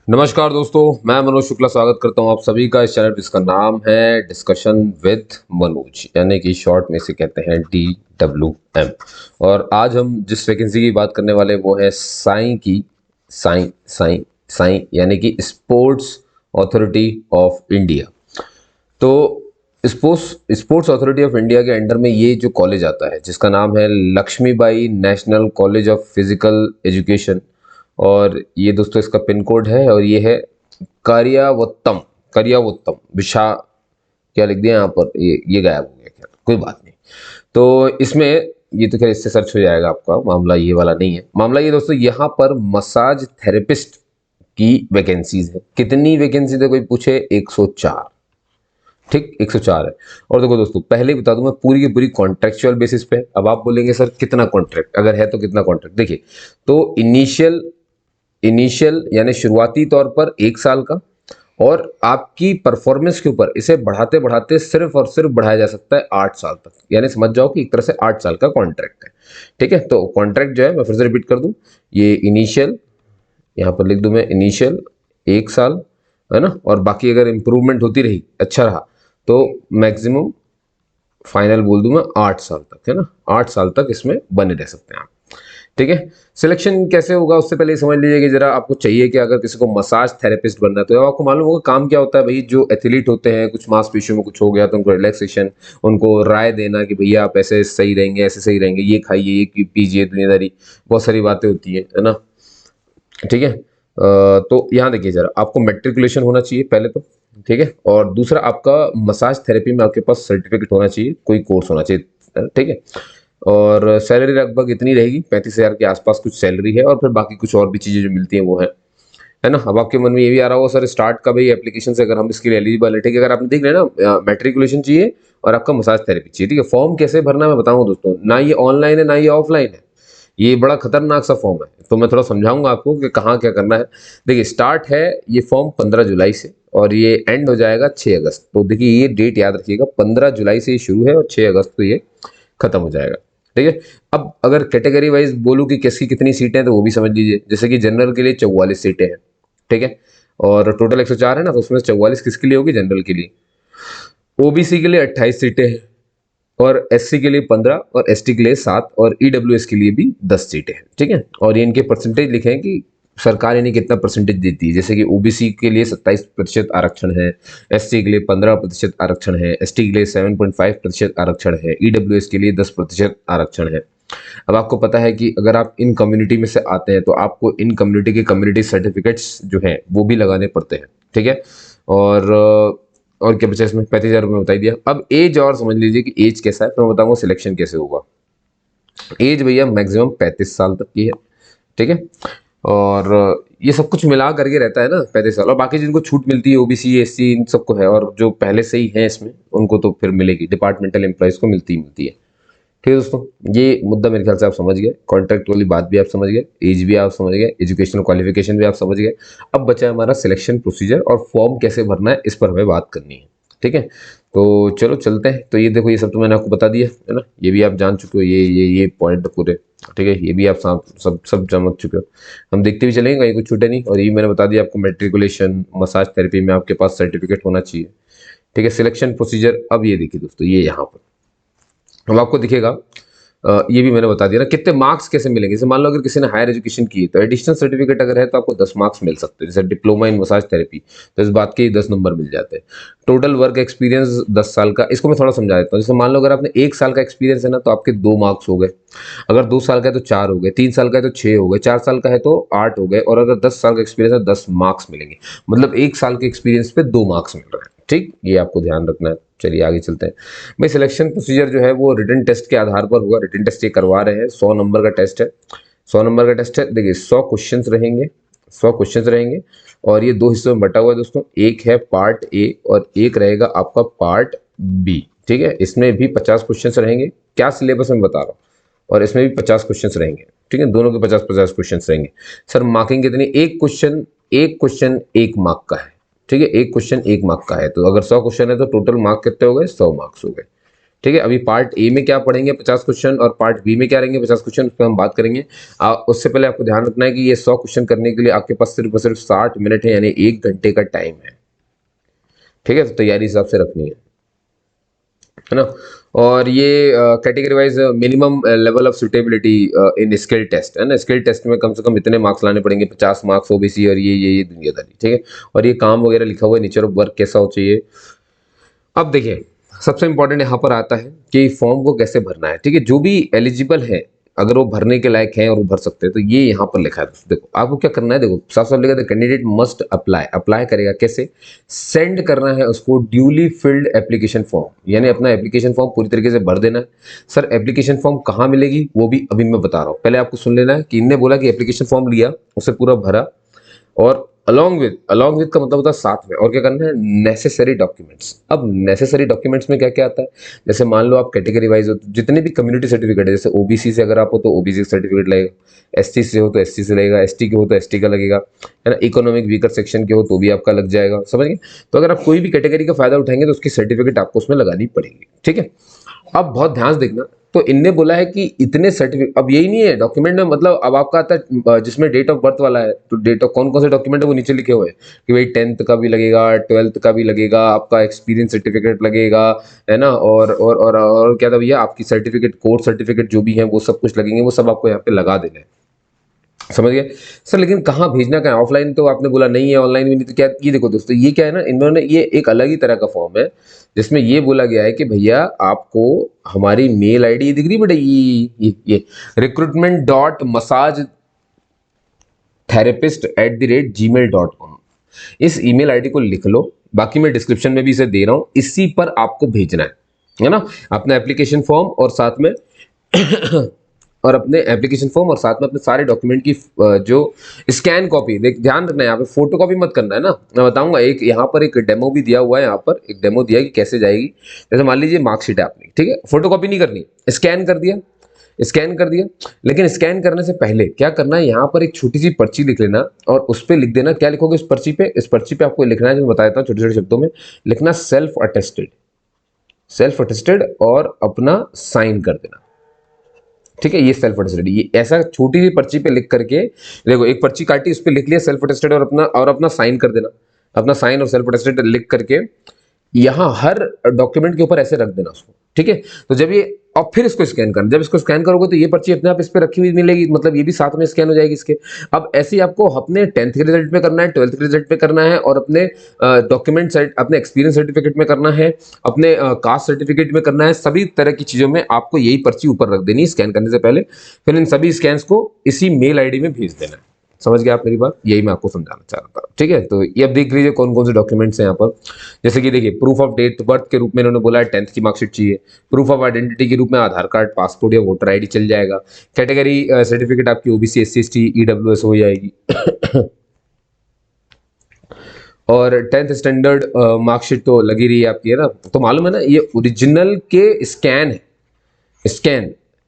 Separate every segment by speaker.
Speaker 1: नमस्कार दोस्तों, मैं मनोज शुक्ला स्वागत करता हूं आप सभी का इस चैनल, जिसका नाम है डिस्कशन विद मनोज, यानी कि शॉर्ट में से कहते हैं DWM। और आज हम जिस वैकेंसी की बात करने वाले वो है साई की। साई यानी कि स्पोर्ट्स अथॉरिटी ऑफ इंडिया। तो sports sports authority of India के अंडर में ये जो कॉलेज आता है, जिसका नाम है Lakshmibai national college of physical education. और ये दोस्तों इसका पिन कोड है, और ये है करियावत्तम। करियावत्तम विशा क्या लिख दिया यहाँ पर, ये गायब हो गया, खैर कोई बात नहीं। तो इसमें ये तो खैर इससे सर्च हो जाएगा आपका, मामला ये वाला नहीं है। मामला ये दोस्तों, यहाँ पर मसाज थेरेपिस्ट की वैकेंसीज है। कितनी वैकेंसी थे कोई पूछे, 104। ठीक, 104 है। और देखो दोस्तों, पहले ही बता दूं मैं, पूरी की पूरी कॉन्ट्रेक्चुअल बेसिस पे। अब आप बोलेंगे सर कितना कॉन्ट्रैक्ट, अगर है तो कितना कॉन्ट्रैक्ट। देखिए, तो इनिशियल इनिशियल यानी शुरुआती तौर पर 1 साल का, और आपकी परफॉर्मेंस के ऊपर इसे बढ़ाते बढ़ाते सिर्फ और सिर्फ बढ़ाया जा सकता है 8 साल तक। यानी समझ जाओ कि एक तरह से 8 साल का कॉन्ट्रैक्ट है। ठीक है, तो कॉन्ट्रैक्ट जो है, मैं फिर से रिपीट कर दूं, ये इनिशियल, यहाँ पर लिख दूं मैं इनिशियल 1 साल, है ना। और बाकी अगर इंप्रूवमेंट होती रही, अच्छा रहा, तो मैक्सिमम फाइनल बोल दूं मैं 8 साल तक, है ना। 8 साल तक इसमें बने रह सकते हैं आप। ठीक है। सिलेक्शन कैसे होगा उससे पहले समझ लीजिए कि जरा आपको चाहिए कि अगर किसी को मसाज थेरेपिस्ट बनना है, तो आपको मालूम होगा काम क्या होता है भाई। जो एथलीट होते हैं, कुछ मांसपेशियों में कुछ हो गया तो उनको रिलैक्सेशन, उनको राय देना कि भैया आप ऐसे सही रहेंगे, ऐसे सही रहेंगे, ये खाइए, ये पीजिए, दुनियादारी बहुत सारी बातें होती है ना। ठीक है। तो यहाँ देखिए जरा, आपको मेट्रिकुलेशन होना चाहिए पहले तो। ठीक है। और दूसरा, आपका मसाज थेरेपी में आपके पास सर्टिफिकेट होना चाहिए, कोई कोर्स होना चाहिए। ठीक है। और सैलरी लगभग इतनी रहेगी, 35,000 के आसपास कुछ सैलरी है, और फिर बाकी कुछ और भी चीज़ें जो मिलती हैं वो है ना। अब आपके मन में ये भी आ रहा होगा सर, स्टार्ट का भाई एप्लीकेशन से अगर हम इसके लिए एलिजिबल है। ठीक है, अगर आपने देख लिया ना, मेट्रिकुलेशन चाहिए और आपका मसाज थेरेपी चाहिए। ठीक है, फॉर्म कैसे भरना है मैं बताऊंगा दोस्तों। ना ये ऑनलाइन है ना ये ऑफलाइन है, ये बड़ा खतरनाक सा फॉर्म है। तो मैं थोड़ा समझाऊंगा आपको कि कहाँ क्या करना है। देखिए, स्टार्ट है ये फॉर्म 15 जुलाई से, और ये एंड हो जाएगा 6 अगस्त। तो देखिए ये डेट याद रखिएगा, 15 जुलाई से ये शुरू है और 6 अगस्त को ये खत्म हो जाएगा। ठीक है। अब अगर कैटेगरी वाइज बोलूँ कि किसकी कितनी सीटें हैं, तो वो भी समझ लीजिए। जैसे कि जनरल के लिए 44 सीटें हैं। ठीक है। और टोटल 104 है ना, तो उसमें 44 किसके लिए होगी, जनरल के लिए। ओबीसी के लिए 28 सीटें हैं, और एससी के लिए 15, और एसटी के लिए 7, और ईडब्ल्यूएस के लिए भी 10 सीटें हैं। ठीक है। और ये इनके परसेंटेज लिखे हैं कि सरकार इन्हें कितना परसेंटेज देती है। जैसे कि ओबीसी के लिए 27% आरक्षण है, एससी के लिए 15% आरक्षण है, एसटी के लिए 7.5% आरक्षण है, ईडब्ल्यूएस के लिए 10% आरक्षण है। अब आपको पता है कि अगर आप इन कम्युनिटी में से आते हैं, तो आपको इन कम्युनिटी के कम्युनिटी सर्टिफिकेट्स जो हैं वो भी लगाने पड़ते हैं। ठीक है। और क्या बचा इसमें, 35,000 रुपये बता ही दिया। अब एज और समझ लीजिए कि एज कैसा है, तो मैं बताऊंगा सिलेक्शन कैसे होगा। एज भैया मैक्सिमम 35 साल तक की है। ठीक है। और ये सब कुछ मिला करके रहता है ना, 35 साल। और बाकी जिनको छूट मिलती है, ओबीसी एससी इन सबको है, और जो पहले से ही है इसमें उनको तो फिर मिलेगी, डिपार्टमेंटल एम्प्लॉयज को मिलती ही मिलती है। ठीक है दोस्तों, ये मुद्दा मेरे ख्याल से आप समझ गए। कॉन्ट्रैक्ट वाली बात भी आप समझ गए, एज भी आप समझ गए, एजुकेशनल क्वालिफिकेशन भी आप समझ गए। अब बचा है हमारा सिलेक्शन प्रोसीजर, और फॉर्म कैसे भरना है, इस पर हमें बात करनी है। ठीक है। तो चलो चलते हैं। तो ये देखो, ये सब तो मैंने आपको बता दिया है ना, ये भी आप जान चुके हो, ये पॉइंट पूरे। ठीक है, ये भी आप सब सब समझ चुके हो। हम देखते भी चलेंगे, कहीं कुछ छूटे नहीं। और ये मैंने बता दिया आपको, मेट्रिकुलेशन मसाज थेरेपी में आपके पास सर्टिफिकेट होना चाहिए। ठीक है। सिलेक्शन प्रोसीजर अब ये देखिए दोस्तों, ये यहाँ पर अब आपको दिखेगा। ये भी मैंने बता दिया ना, कितने मार्क्स कैसे मिलेंगे। जैसे मान लो अगर किसी ने हायर एजुकेशन की है, तो एडिशनल सर्टिफिकेट अगर है तो आपको 10 मार्क्स मिल सकते हैं। जैसे डिप्लोमा इन मसाज थेरेपी, तो इस बात के 10 नंबर मिल जाते हैं। टोटल वर्क एक्सपीरियंस 10 साल का, इसको मैं थोड़ा समझा देता हूँ। जैसे मान लो अगर आपने 1 साल का एक्सपीरियंस है ना, तो आपके 2 मार्क्स हो गए। अगर 2 साल का है तो 4 हो गए, 3 साल का है तो 6 हो गए, 4 साल का है तो 8 हो गए, और अगर 10 साल का एक्सपीरियंस है 10 मार्क्स मिलेंगे। मतलब 1 साल के एक्सपीरियंस पे 2 मार्क्स मिल रहे हैं। ठीक, ये आपको ध्यान रखना है। चलिए आगे चलते हैं। भाई सिलेक्शन प्रोसीजर जो है वो रिटन टेस्ट के आधार पर होगा। रिटन टेस्ट ये करवा रहे हैं, 100 नंबर का टेस्ट है। 100 नंबर का टेस्ट है। देखिए 100 क्वेश्चंस रहेंगे, 100 क्वेश्चंस रहेंगे। और ये 2 हिस्सों में बटा हुआ है दोस्तों, एक है पार्ट ए और एक रहेगा आपका पार्ट बी। ठीक है, इसमें भी 50 क्वेश्चंस रहेंगे। क्या सिलेबस में बता रहा हूँ। और इसमें भी 50 क्वेश्चंस रहेंगे। ठीक है, दोनों के 50-50 क्वेश्चंस रहेंगे। सर मार्किंग कितनी, एक क्वेश्चन 1 मार्क का है। ठीक है, एक क्वेश्चन 1 मार्क का है। तो अगर 100 क्वेश्चन है तो टोटल मार्क कितने हो गए, 100 मार्क्स हो गए। ठीक है, अभी पार्ट ए में क्या पढ़ेंगे 50 क्वेश्चन और पार्ट बी में क्या रहेंगे 50 क्वेश्चन, उस पर हम बात करेंगे। उससे पहले आपको ध्यान रखना है कि ये 100 क्वेश्चन करने के लिए आपके पास सिर्फ और सिर्फ 60 मिनट है, यानी 1 घंटे का टाइम है। ठीक है, तो तैयारी हिसाब से रखनी है ना। और ये category wise minimum level of suitability in skill test है ना। स्किल टेस्ट में कम से कम इतने मार्क्स लाने पड़ेंगे, 50 मार्क्स ओबीसी और ये दुनियादारी। ठीक है, और ये काम वगैरह लिखा हुआ है, नेचर ऑफ वर्क कैसा हो चाहिए। अब देखिए, सबसे इंपॉर्टेंट यहाँ पर आता है कि फॉर्म को कैसे भरना है। ठीक है, जो भी एलिजिबल है, अगर वो भरने के लायक हैं और वो भर सकते हैं, तो ये यहाँ पर लिखा है। देखो आपको क्या करना है, देखो साफ साफ लिखा है, कैंडिडेट मस्ट अप्लाई। अप्लाई करेगा कैसे, सेंड करना है उसको ड्यूली फिल्ड एप्लीकेशन फॉर्म, यानी अपना एप्लीकेशन फॉर्म पूरी तरीके से भर देना है। सर एप्लीकेशन फॉर्म कहाँ मिलेगी, वो भी अभी मैं बता रहा हूँ। पहले आपको सुन लेना है कि इनने बोला कि एप्लीकेशन फॉर्म लिया, उसे पूरा भरा, और अलॉन्ग विद का मतलब होता है साथ में, और क्या करना है, नेसेसरी डॉक्यूमेंट्स। अब नेसेसरी डॉक्यूमेंट्स में क्या क्या आता है, जैसे मान लो आप कैटेगरी वाइज हो, जितने भी कम्युनिटी सर्टिफिकेट है, जैसे ओबीसी से अगर आप हो तो ओबीसी सर्टिफिकेट लगेगा, एसटी से हो तो एसटी से लगेगा, एसटी के हो तो एसटी का लगेगा, है ना। इकोनॉमिक वीकर सेक्शन के हो तो भी आपका लग जाएगा, समझ गए। तो अगर आप कोई भी कैटेगरी का फायदा उठाएंगे तो उसकी सर्टिफिकेट आपको उसमें लगानी पड़ेगी। ठीक है, अब बहुत ध्यान से देखना, तो इनने बोला है कि इतने सर्टिफिकेट, अब यही नहीं है डॉक्यूमेंट में, मतलब अब आपका आता है जिसमें डेट ऑफ बर्थ वाला है, तो डेट ऑफ कौन कौन से डॉक्यूमेंट है वो नीचे लिखे हुए हैं कि भाई 10th का भी लगेगा, 12th का भी लगेगा, आपका एक्सपीरियंस सर्टिफिकेट लगेगा, है ना। और क्या था भैया, आपकी सर्टिफिकेट, कोर्स सर्टिफिकेट जो भी है वो सब कुछ लगेंगे, वो सब आपको यहाँ पे लगा देना है, समझ गए सर। लेकिन कहाँ भेजना, कहाँ ऑफलाइन, तो आपने बोला नहीं है, ऑनलाइन भी नहीं, तो क्या, ये देखो दोस्तों, ये क्या है ना, इन्होंने ये एक अलग ही तरह का फॉर्म है जिसमें ये बोला गया है कि भैया आपको हमारी मेल आईडी दिख रही बेटा, ये recruitment.massage-therapist@gmail.com, इस ईमेल आईडी को लिख लो, बाकी मैं डिस्क्रिप्शन में भी इसे दे रहा हूं, इसी पर आपको भेजना है ना, अपना एप्लीकेशन फॉर्म और साथ में और अपने एप्लीकेशन फॉर्म और साथ में अपने सारे डॉक्यूमेंट की जो स्कैन कॉपी, देख ध्यान रखना है यहाँ पे फोटो कॉपी मत करना है ना। मैं बताऊंगा, एक यहाँ पर एक डेमो भी दिया हुआ है, यहाँ पर एक डेमो दिया है कि कैसे जाएगी। जैसे मान लीजिए मार्कशीट है आपकी, ठीक है, फोटो कॉपी नहीं करनी, स्कैन कर दिया, स्कैन कर दिया। लेकिन स्कैन करने से पहले क्या करना है, यहाँ पर एक छोटी सी पर्ची लिख लेना और उस पर लिख देना, क्या लिखोगे इस पर्ची पे, इस पर्ची पे आपको लिखना है, जो मैं बता देता हूँ छोटे छोटे शब्दों में लिखना, सेल्फ अटेस्टेड, सेल्फ अटेस्टेड, और अपना साइन कर देना। ठीक है, ये सेल्फ अटेस्टेड, ये ऐसा छोटी सी पर्ची पे लिख करके, देखो एक पर्ची काटी, उस पर लिख लिया सेल्फ अटेस्टेड, और अपना साइन कर देना, अपना साइन और सेल्फ अटेस्टेड लिख करके यहाँ हर डॉक्यूमेंट के ऊपर ऐसे रख देना उसको। ठीक है, तो जब ये, और फिर इसको स्कैन करना, जब इसको स्कैन करोगे तो ये पर्ची अपने आप इस पे रखी हुई मिलेगी, मतलब ये भी साथ में स्कैन हो जाएगी इसके। अब ऐसे ही आपको अपने 10th के रिजल्ट में करना है, 12th के रिजल्ट में करना है, और अपने डॉक्यूमेंट, अपने एक्सपीरियंस सर्टिफिकेट में करना है, अपने कास्ट सर्टिफिकेट में करना है, सभी तरह की चीजों में आपको यही पर्ची ऊपर रख देनी स्कैन करने से पहले। फिर इन सभी स्कैन्स को इसी मेल आईडी में भेज देना है। समझ गए आप मेरी बात, यही मैं आपको समझाना चाह रहा था। ठीक है, तो ये अब देख लीजिए कौन कौन से डॉक्यूमेंट्स हैं यहाँ पर। जैसे कि देखिए, प्रूफ ऑफ डेट बर्थ के रूप में इन्होंने बोला है 10th की मार्कशीट चाहिए, प्रूफ ऑफ आइडेंटिटी के रूप में आधार कार्ड, पासपोर्ट या वोटर आईडी चल जाएगा, कैटेगरी सर्टिफिकेट आपकी ओबीसी, एससी, एसटी, ईडब्ल्यूएस हो जाएगी और 10th स्टैंडर्ड मार्कशीट तो लगी रही है आपकी, है ना। तो मालूम है ना, ये ओरिजिनल के स्कैन है,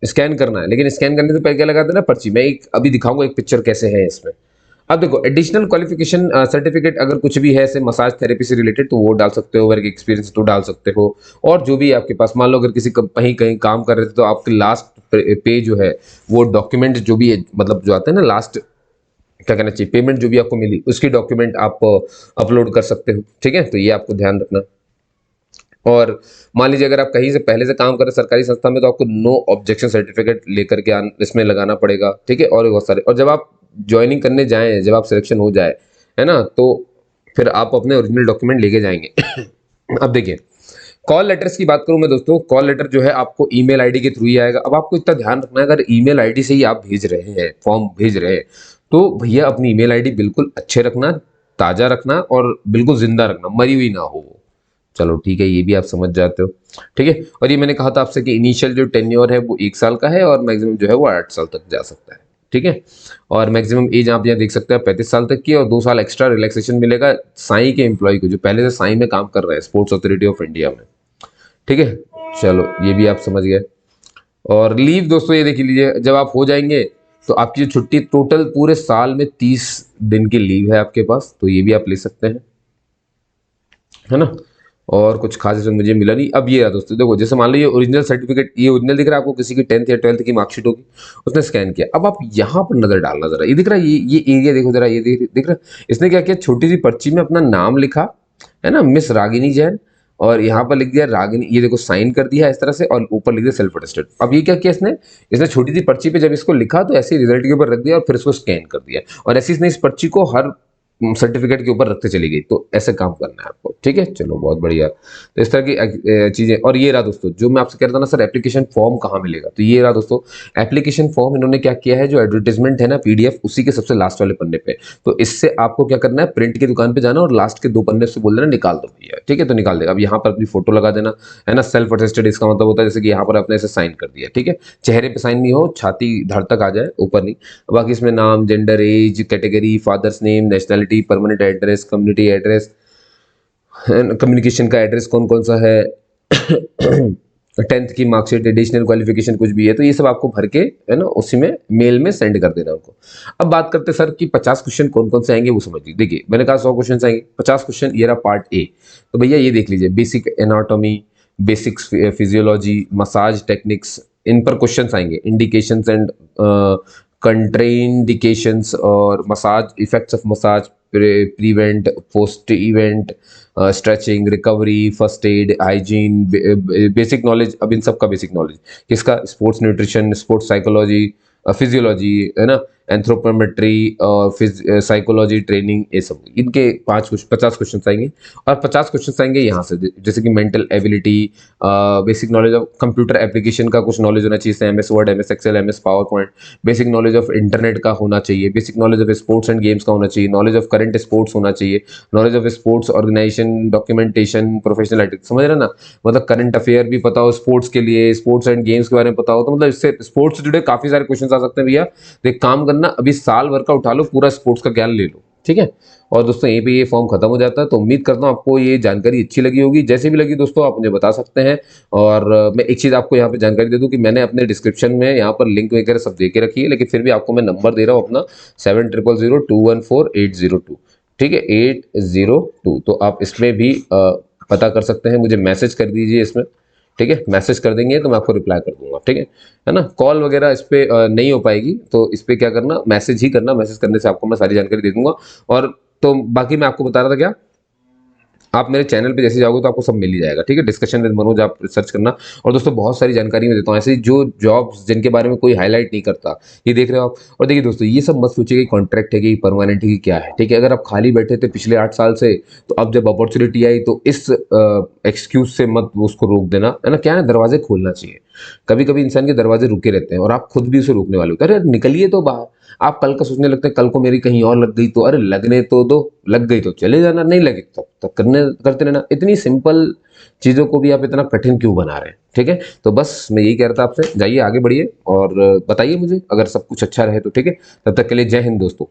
Speaker 1: स्कैन करना है, लेकिन स्कैन करने से पहले क्या लगा देना, पर्ची। मैं एक अभी दिखाऊंगा एक पिक्चर कैसे है इसमें। अब देखो, एडिशनल क्वालिफिकेशन सर्टिफिकेट अगर कुछ भी है, ऐसे मसाज थेरेपी से रिलेटेड, तो वो डाल सकते हो, वर्क एक्सपीरियंस तो डाल सकते हो, और जो भी आपके पास, मान लो अगर किसी कहीं कहीं काम कर रहे थे तो आपके लास्ट पे जो है वो डॉक्यूमेंट जो भी है, मतलब जो आते हैं ना लास्ट, क्या कहना चाहिए, पेमेंट जो भी आपको मिली उसकी डॉक्यूमेंट आप अपलोड कर सकते हो। ठीक है, तो ये आपको ध्यान रखना। और मान लीजिए अगर आप कहीं से पहले से काम कर रहे सरकारी संस्था में, तो आपको नो ऑब्जेक्शन सर्टिफिकेट लेकर के इसमें लगाना पड़ेगा। ठीक है, और बहुत सारे, और जब आप ज्वाइनिंग करने जाएं, जब आप सिलेक्शन हो जाए, है ना, तो फिर आप अपने ओरिजिनल डॉक्यूमेंट लेके जाएंगे अब देखिए, कॉल लेटर्स की बात करूं मैं दोस्तों, कॉल लेटर जो है आपको ईमेल आईडी के थ्रू ही आएगा। अब आपको इतना ध्यान रखना है, अगर ईमेल आईडी से ही आप भेज रहे हैं, फॉर्म भेज रहे हैं, तो भैया अपनी ईमेल आईडी बिल्कुल अच्छे रखना, ताजा रखना, और बिल्कुल जिंदा रखना, मरी हुई ना हो वो। चलो ठीक है, ये भी आप समझ जाते हो। ठीक है, और ये मैंने कहा था आपसे कि इनिशियल जो टेन्योर है वो 1 साल का है, और मैक्सिमम जो है वो 8 साल तक जा सकता है। ठीक है, और मैक्सिमम एज आप यहाँ देख सकते हैं 35 साल तक की, और 2 साल एक्स्ट्रा रिलैक्सेशन मिलेगा साई के एम्प्लॉय को, जो पहले से साई में काम कर रहे हैं, स्पोर्ट्स अथॉरिटी ऑफ इंडिया में। ठीक है, चलो ये भी आप समझ गए। और लीव दोस्तों ये देख लीजिए, जब आप हो जाएंगे तो आपकी जो छुट्टी टोटल पूरे साल में 30 दिन की लीव है आपके पास, तो ये भी आप ले सकते हैं, है ना। और कुछ खास इसमें मुझे मिला नहीं। अब ये रहा दोस्तों, देखो जैसे मान लो ये ओरिजिनल सर्टिफिकेट, ये ओरिजिनल दिख रहा है आपको, किसी की 10th या 12th की मार्कशीट होगी, उसने स्कैन किया। अब आप यहाँ पर नजर डालना जरा, ये दिख रहा है, ये एरिया देखो जरा, ये दिख रहा है, इसने क्या किया, छोटी सी पर्ची में अपना नाम लिखा है ना, मिस रागिनी जैन, और यहाँ पर लिख दिया रागिनी, ये देखो साइन कर दिया इस तरह से, और ऊपर लिख दिया सेल्फ अटेस्टेड। अब ये क्या किया इसने, इसने छोटी सी पर्ची पे जब इसको लिखा तो ऐसे ही रिजल्ट के ऊपर रख दिया और फिर इसको स्कैन कर दिया, और ऐसे इसने इस पर्ची को हर सर्टिफिकेट के ऊपर रखते चली गई। तो ऐसे काम करना है आपको, ठीक है, चलो बहुत बढ़िया। तो इस तरह की चीजें। और ये रहा दोस्तों, जो मैं आपसे कह रहा था ना सर एप्लीकेशन फॉर्म कहाँ मिलेगा, तो ये रहा दोस्तों एप्लीकेशन फॉर्म। इन्होंने क्या किया है, जो एडवर्टाइजमेंट है ना पीडीएफ, उसी के सबसे लास्ट वाले पन्ने पे। तो इससे आपको क्या करना है, प्रिंट की दुकान पे जाना और लास्ट के 2 पन्ने से बोल देना निकाल दो भैया, ठीक है, तो निकाल देगा। अब यहाँ पर अपनी फोटो लगा देना, है ना, सेल्फ अटेस्टेड, इसका मतलब होता है जैसे कि यहाँ पर आपने ऐसे साइन कर दिया, ठीक है, चेहरे पे साइन नहीं हो, छाती धड़ तक आ जाए, ऊपर नहीं। बाकी इसमें नाम, gender, age, category, father's name, nationality, permanent address, community address, communication का एड्रेस कौन कौन सा है, 10th की मार्कशीट, एडिशनल क्वालिफिकेशन कुछ भी है तो ये सब आपको भर के, है ना, उसी में मेल में सेंड कर देना उनको। अब बात करते सर कि 50 क्वेश्चन कौन कौन से आएंगे वो समझिए। देखिए मैंने कहा 100 क्वेश्चन आएंगे, 50 क्वेश्चन, ये रहा पार्ट ए। तो भैया ये देख लीजिए, basic anatomy, basics physiology, massage techniques, इन पर क्वेश्चन आएंगे। इंडिकेशंस एंड कंट्राइंडिकेशंस और massage, effects of massage, prevent, post event, stretching, recovery, first aid, hygiene, basic knowledge. अब इन सब का बेसिक नॉलेज किसका, sports nutrition, sports psychology, physiology, है ना, एंथ्रोपोमेट्री और साइकोलॉजी ट्रेनिंग, ये सब इनके 50 क्वेश्चन आएंगे। और 50 क्वेश्चन आएंगे यहाँ से, जैसे कि mental ability, basic knowledge of computer application का कुछ नॉलेज होना चाहिए, MS Word, MS Excel, MS PowerPoint, basic knowledge of internet का होना चाहिए, basic knowledge of sports and games का होना चाहिए, नॉलेज ऑफ करंट स्पोर्ट्स होना चाहिए, knowledge of sports organisation, documentation, professional ethics, समझ रहे ना, मतलब करंट अफेयर भी पता हो स्पोर्ट्स के लिए, स्पोर्ट्स एंड गेम्स के बारे में पता हो, तो मतलब इससे स्पोर्ट्स से जुड़े काफी सारे क्वेश्चन आ सकते हैं भैया। तो एक काम करना, अभी साल भर का उठा लो, पूरा स्पोर्ट्स का ज्ञान ले लो, ठीक है। और दोस्तों यहीं पे ये फॉर्म खत्म हो जाता है। तो उम्मीद करता हूँ आपको ये जानकारी अच्छी लगी होगी, जैसे भी लगी दोस्तों आप मुझे बता सकते हैं। और मैं एक चीज़ आपको यहाँ पे जानकारी दे दूँ कि मैंने अपने डिस्क्रिप्शन में यहाँ पर लिंक वगैरह सब दे के रखी है, लेकिन फिर भी आपको मैं नंबर दे रहा हूँ अपना 7000214802, ठीक है, 802। तो आप इसमें भी पता कर सकते हैं, मुझे मैसेज कर दीजिए इसमें, ठीक है, मैसेज कर देंगे तो मैं आपको रिप्लाई कर दूंगा, ठीक है ना। कॉल वगैरह इस पे नहीं हो पाएगी, तो इस पे क्या करना, मैसेज ही करना, मैसेज करने से आपको मैं सारी जानकारी दे दूंगा। और तो बाकी मैं आपको बता रहा था क्या, आप मेरे चैनल पे जैसे जाओगे तो आपको सब मिल ही जाएगा, ठीक है, डिस्कशन विद मनोज आप सर्च करना। और दोस्तों बहुत सारी जानकारी मैं देता हूँ ऐसे, जो जॉब्स जिनके बारे में कोई हाईलाइट नहीं करता, ये देख रहे हो आप। और देखिए दोस्तों, ये सब मत सोचिए कि कॉन्ट्रैक्ट है कि परमानेंट है कि क्या है, ठीक है। अगर आप खाली बैठे थे पिछले 8 साल से, तो अब जब अपॉर्चुनिटी आई तो इस एक्सक्यूज से मत उसको रोक देना, है ना। क्या है, दरवाजे खोलना चाहिए। कभी कभी इंसान के दरवाजे रुके रहते हैं और आप खुद भी उसे रोकने वाले होते हैं, अरे निकलिए तो बाहर। आप कल का सोचने लगते हैं, कल को मेरी कहीं और लग गई तो, अरे लगने तो दो, लग गई तो चले जाना, नहीं लगे तब करने करते रहना। इतनी सिंपल चीजों को भी आप इतना कठिन क्यों बना रहे हैं, ठीक है। तो बस मैं यही कह रहा था आपसे, जाइए आगे बढ़िए और बताइए मुझे अगर सब कुछ अच्छा रहे तो, ठीक है। तब तक के लिए जय हिंद दोस्तों।